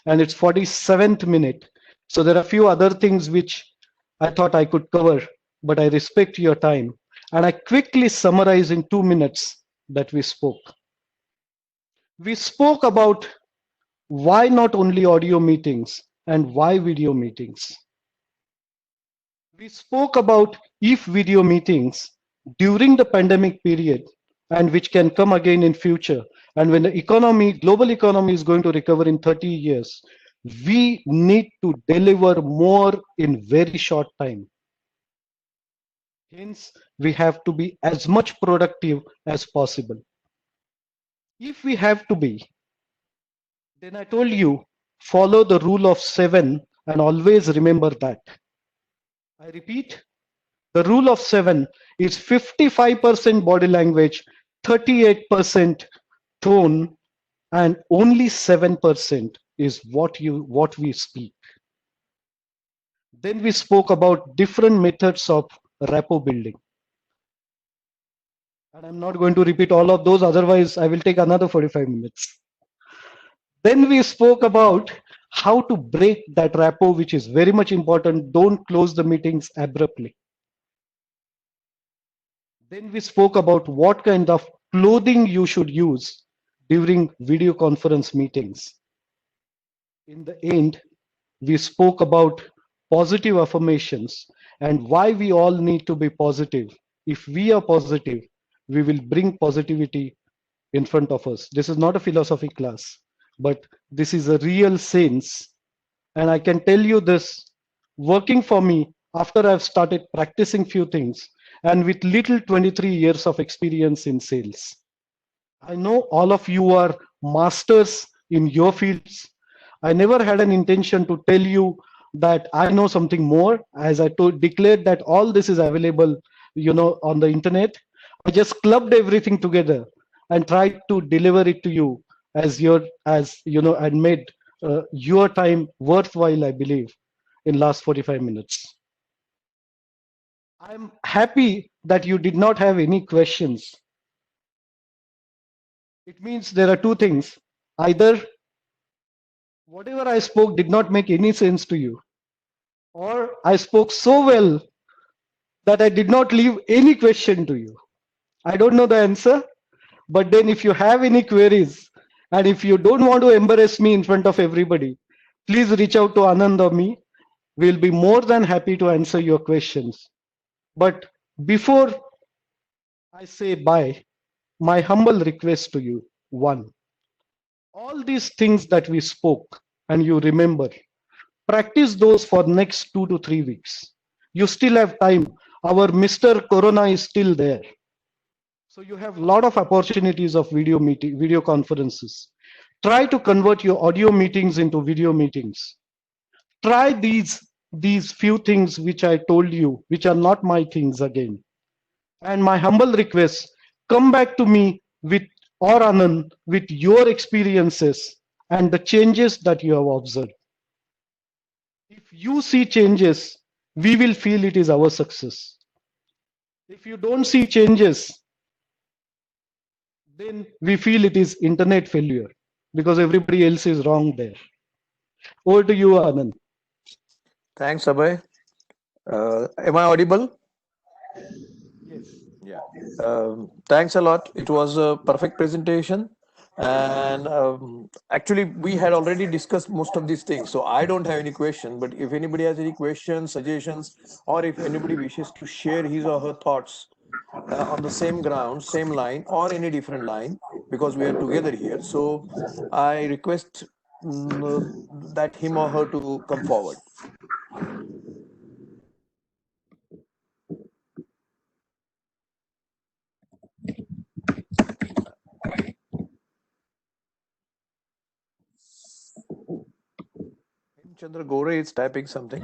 and it's 47th minute. So there are few other things which I thought I could cover, but I respect your time. And I quickly summarize in 2 minutes that we spoke. We spoke about why not only audio meetings and why video meetings. We spoke about if video meetings during the pandemic period and which can come again in future. And when the economy, global economy is going to recover in 30 years, we need to deliver more in very short time. Hence, we have to be as much productive as possible. If we have to be, then I told you, follow the rule of 7 and always remember that. I repeat, the rule of 7 is 55% body language, 38% tone, and only 7% is what we speak. Then we spoke about different methods of rapport building. And I'm not going to repeat all of those, otherwise I will take another 45 minutes. Then we spoke about how to break that rapport, which is very much important. Don't close the meetings abruptly. Then we spoke about what kind of clothing you should use during video conference meetings. In the end, we spoke about positive affirmations and why we all need to be positive. If we are positive, we will bring positivity in front of us. This is not a philosophy class, but this is a real sense. And I can tell you this, working for me after I've started practicing few things and with little 23 years of experience in sales. I know all of you are masters in your fields. I never had an intention to tell you that I know something more. As I declared that all this is available, on the internet. I just clubbed everything together and tried to deliver it to you and made your time worthwhile, I believe, in last 45 minutes. I'm happy that you did not have any questions. It means there are two things. Either whatever I spoke did not make any sense to you, or I spoke so well that I did not leave any question to you. I don't know the answer, but then if you have any queries, and if you don't want to embarrass me in front of everybody, please reach out to Anand or me. We'll be more than happy to answer your questions. But before I say bye, my humble request to you, one, all these things that we spoke and you remember, practice those for next 2 to 3 weeks. You still have time. Our Mr. Corona is still there. So you have a lot of opportunities of video conferences. Try to convert your audio meetings into video meetings. Try these few things which I told you, which are not my things again. And my humble request, come back to me or Anand with your experiences and the changes that you have observed. If you see changes, we will feel it is our success. If you don't see changes, then we feel it is internet failure because everybody else is wrong there. Over to you, Anand. Thanks, Abhay. Am I audible? Yes. Yeah. Thanks a lot. It was a perfect presentation. And actually, we had already discussed most of these things. So I don't have any question. But if anybody has any questions, suggestions, or if anybody wishes to share his or her thoughts on the same ground, same line, or any different line, because we are together here. So I request that him or her to come forward. Chandra Gore is typing something.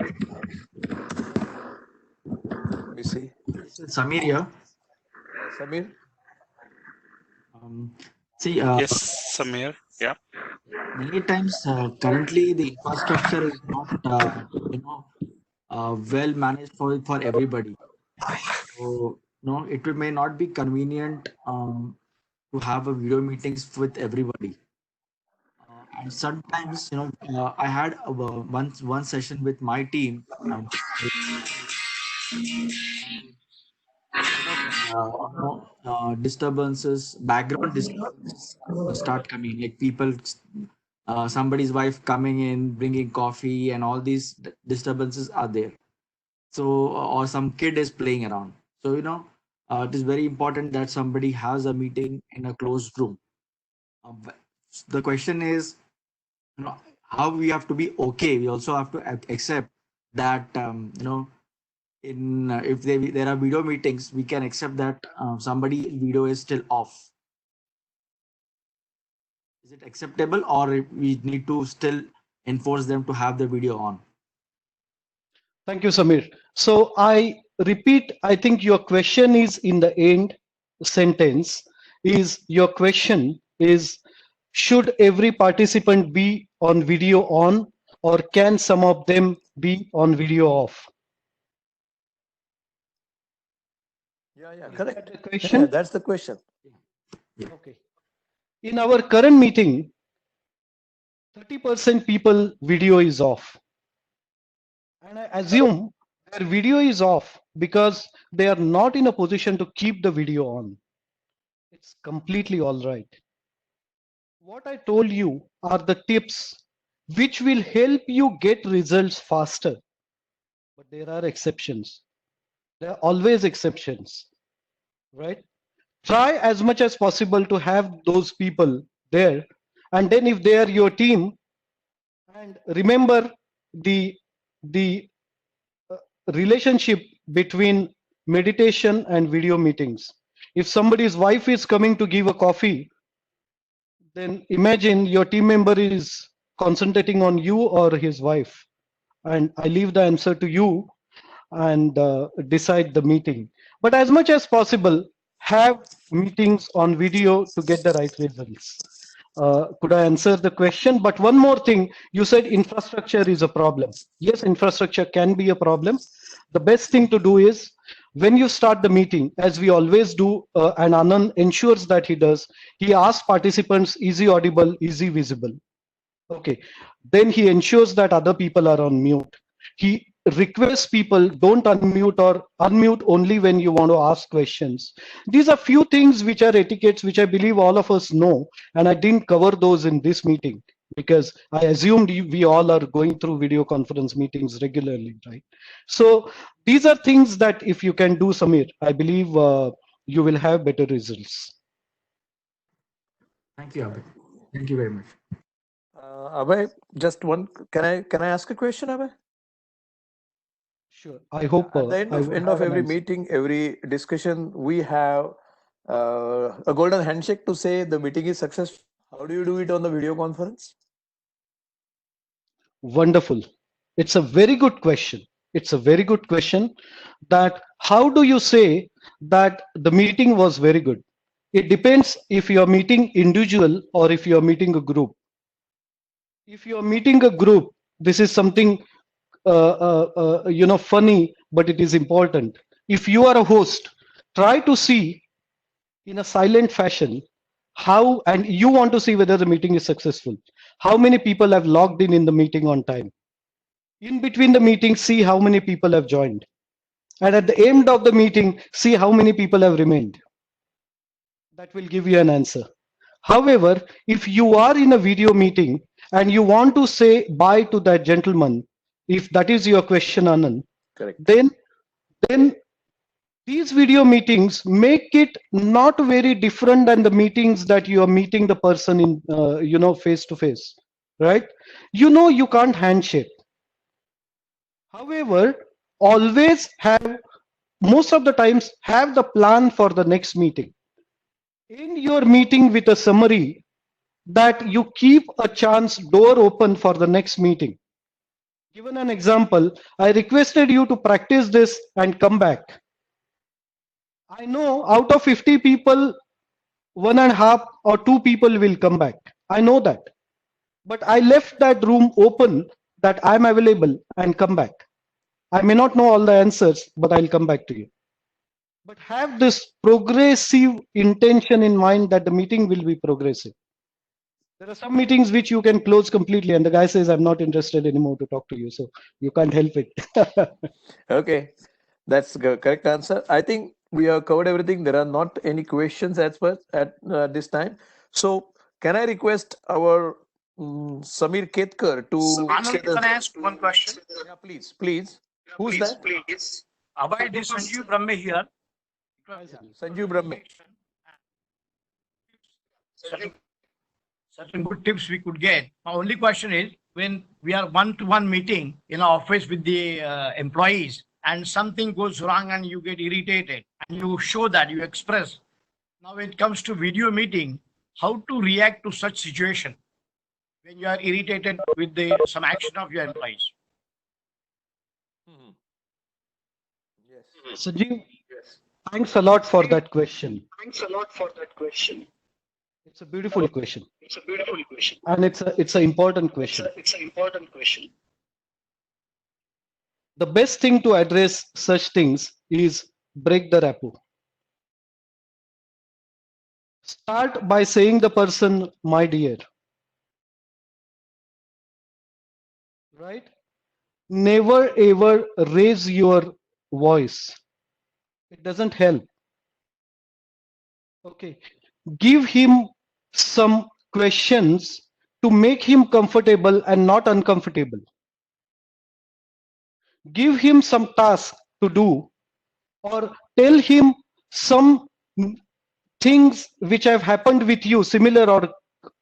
Let me see. Samir here. Samir? See, Yes, Samir. Yeah. many times currently the infrastructure is not, well managed for everybody. So, no, may not be convenient to have a video meetings with everybody. And sometimes, I had one session with my team. Disturbances, background disturbances start coming, like people, somebody's wife coming in, bringing coffee, and all these disturbances are there. So, or some kid is playing around. So, it is very important that somebody has a meeting in a closed room. The question is, how we have to be okay. We also have to accept that, in if there are video meetings, we can accept that somebody video is still off. Is it acceptable, or we need to still enforce them to have the video on? Thank you, Samir. So I repeat, I think your question is in the end sentence is your question is, should every participant be on video on, or can some of them be on video off? Yeah, Is correct. that the question? Yeah, that's the question. Okay. In our current meeting, 30% people video is off. And I assume their video is off because they are not in a position to keep the video on. It's completely all right. What I told you are the tips which will help you get results faster. But there are exceptions. There are always exceptions, right? Try as much as possible to have those people there. And then if they are your team, and remember the relationship between meditation and video meetings. If somebody's wife is coming to give a coffee, then imagine your team member is concentrating on you or his wife. And I leave the answer to you and decide the meeting. But as much as possible, have meetings on video to get the right results. Could I answer the question? But one more thing, you said infrastructure is a problem. Yes, infrastructure can be a problem. The best thing to do is when you start the meeting, as we always do, and Anand ensures that he does, he asks participants, is he audible, is he visible? Okay, then he ensures that other people are on mute. He requests people don't unmute or unmute only when you want to ask questions. These are few things which are etiquettes which I believe all of us know, and I didn't cover those in this meeting because I assumed we all are going through video conference meetings regularly, right? So these are things that if you can do, Samir, I believe you will have better results. Thank you, Abhay. Thank you very much. Abhay, just one. Can I ask a question, Abhay? Sure. I hope At the end of every meeting, every discussion, we have a golden handshake to say the meeting is successful. How do you do it on the video conference? Wonderful. It's a very good question. It's a very good question that how do you say that the meeting was very good? It depends if you're meeting individual or if you're meeting a group. If you're meeting a group, this is something funny, but it is important. If you are a host, try to see in a silent fashion how, and you want to see whether the meeting is successful, how many people have logged in the meeting on time. In between the meetings, see how many people have joined. And at the end of the meeting, see how many people have remained. That will give you an answer. However, if you are in a video meeting and you want to say bye to that gentleman, if that is your question, Anand, Correct. then these video meetings make it not very different than the meetings that you are meeting the person in, face to face, right? You can't handshake. However, always have, most of the times, have the plan for the next meeting. In your meeting with a summary, that you keep a chance door open for the next meeting. Given an example, I requested you to practice this and come back. I know out of 50 people, 1.5 or 2 people will come back. I know that. But I left that room open that I'm available and come back. I may not know all the answers, but I'll come back to you. But have this progressive intention in mind that the meeting will be progressive. There are some meetings which you can close completely, and the guy says, I'm not interested anymore to talk to you. So you can't help it. Okay, that's the correct answer. I think we have covered everything. There are not any questions as per at this time. So can I request our Samir Ketkar to Anand, can I ask one question? Yeah, please. Who's that? Please. Abhay, this is Sanjeev Brahme here. Sanjeev Brahme. Certain good tips we could get. My only question is, when we are one-to-one meeting in our office with the employees and something goes wrong and you get irritated and you show that, you express. Now when it comes to video meeting, how to react to such situation when you are irritated with some action of your employees? Yes. Sanjeev, thanks a lot for that question. It's a beautiful question. And it's an important question. The best thing to address such things is break the rapport. Start by saying the person, my dear. Right? Never ever raise your voice. It doesn't help. Okay. Give him some questions to make him comfortable and not uncomfortable. Give him some task to do, or tell him some things which have happened with you similar, or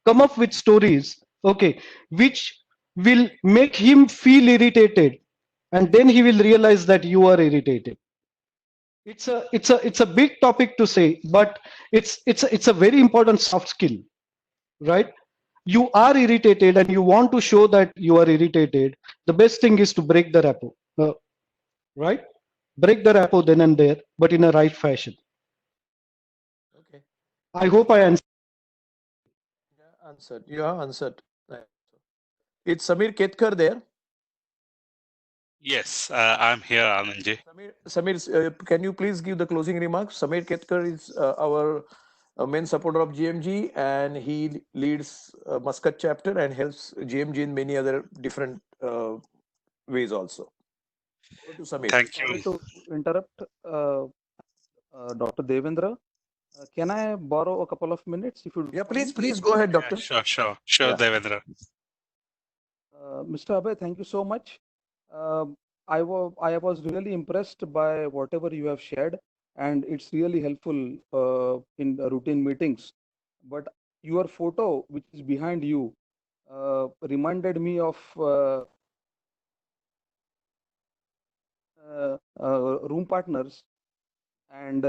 come up with stories, okay, which will make him feel irritated, and then he will realize that you are irritated. It's a big topic to say, but it's a very important soft skill, right? You are irritated and you want to show that you are irritated. The best thing is to break the rapport, right? Break the rapport then and there, but in a right fashion. Okay. I hope I answered. Yeah, answered. You have answered. It's Samir Ketkar there. Yes, I'm here, Anandji. Samir, can you please give the closing remarks? Samir Ketkar is our main supporter of GMG, and he leads Muscat chapter and helps GMG in many other different ways also. Over to Samir. Thank Sorry you. to interrupt, Dr. Devendra. Can I borrow a couple of minutes if you? Yeah, please go ahead, doctor. Yeah, sure, Yeah. Devendra. Mr. Abhay, thank you so much. I was really impressed by whatever you have shared, and it's really helpful in the routine meetings. But your photo, which is behind you, reminded me of room partners, and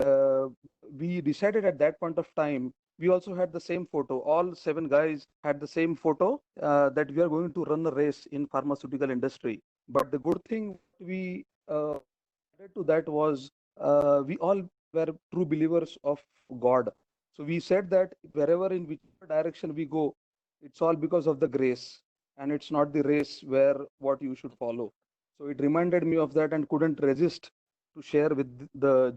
we decided at that point of time, we also had the same photo. All 7 guys had the same photo, that we are going to run a race in pharmaceutical industry. But the good thing we added to that was, we all were true believers of God. So we said that wherever, in whichever direction we go, it's all because of the grace, and it's not the race where what you should follow. So it reminded me of that and couldn't resist to share with the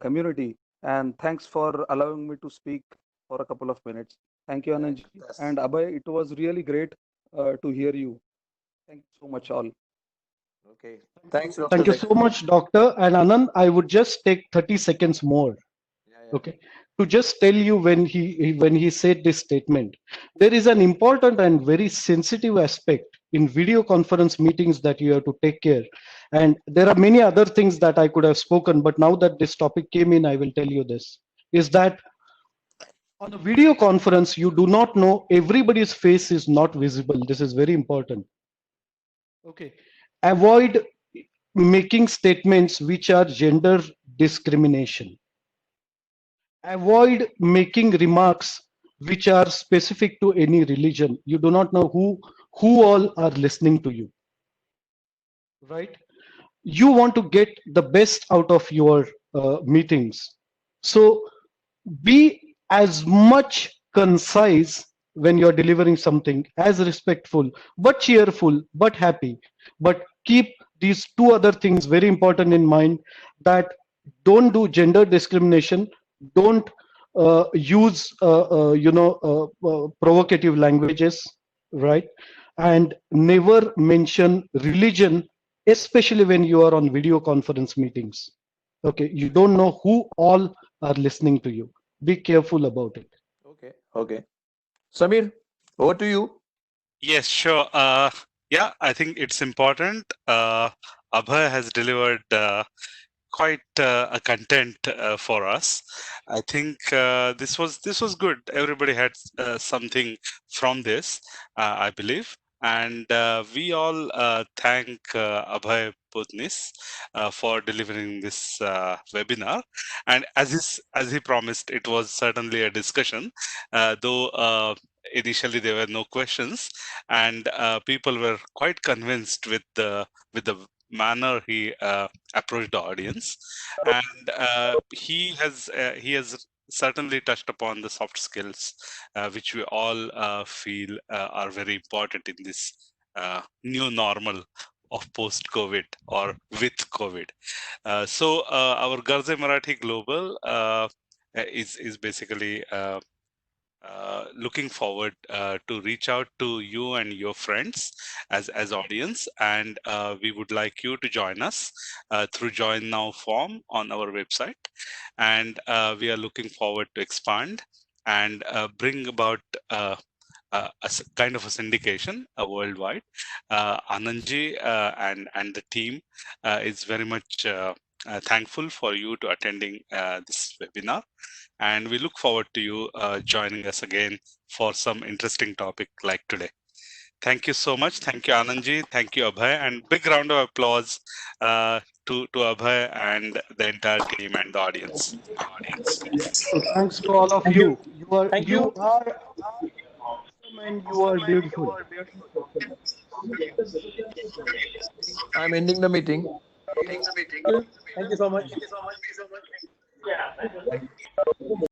community. And thanks for allowing me to speak for a couple of minutes. Thank you, Anand. And Abhay, it was really great to hear you. Thank you so much, all. Okay. Thanks, Dr. Thank you so much, Doctor. And Anand, I would just take 30 seconds more. Yeah. Okay, to just tell you when he said this statement, there is an important and very sensitive aspect in video conference meetings that you have to take care. And there are many other things that I could have spoken, but now that this topic came in, I will tell you this, is that on a video conference, you do not know, everybody's face is not visible. This is very important. Okay, avoid making statements which are gender discrimination. Avoid making remarks which are specific to any religion. You do not know who all are listening to you, right? You want to get the best out of your meetings, so be as much concise when you're delivering something, as respectful but cheerful but happy. But keep these two other things very important in mind, that don't do gender discrimination, don't use provocative languages, right? And never mention religion, especially when you are on video conference meetings. Okay, you don't know who all are listening to you. Be careful about it. Okay. Okay. Samir, over to you. Yes, sure. Yeah, I think it's important. Abhay has delivered quite a content for us. I think this was good. Everybody had something from this, I believe, and we all thank Abhay Putnis for delivering this webinar. And as he promised, it was certainly a discussion, though. Initially, there were no questions, and people were quite convinced with the manner he approached the audience, and he has certainly touched upon the soft skills which we all feel are very important in this new normal of post-COVID or with COVID. So our Garze Marathi Global is basically looking forward to reach out to you and your friends as audience, and we would like you to join us through Join Now form on our website, and we are looking forward to expand and bring about kind of a syndication worldwide. Anandji and the team is very much thankful for you to attending this webinar, and we look forward to you joining us again for some interesting topic like today. Thank you so much. Thank you, Anandji. Thank you, Abhay, and big round of applause to Abhay and the entire team and the audience. So thanks to all of you. You are awesome and you are beautiful. I'm ending the meeting. Thank you so much.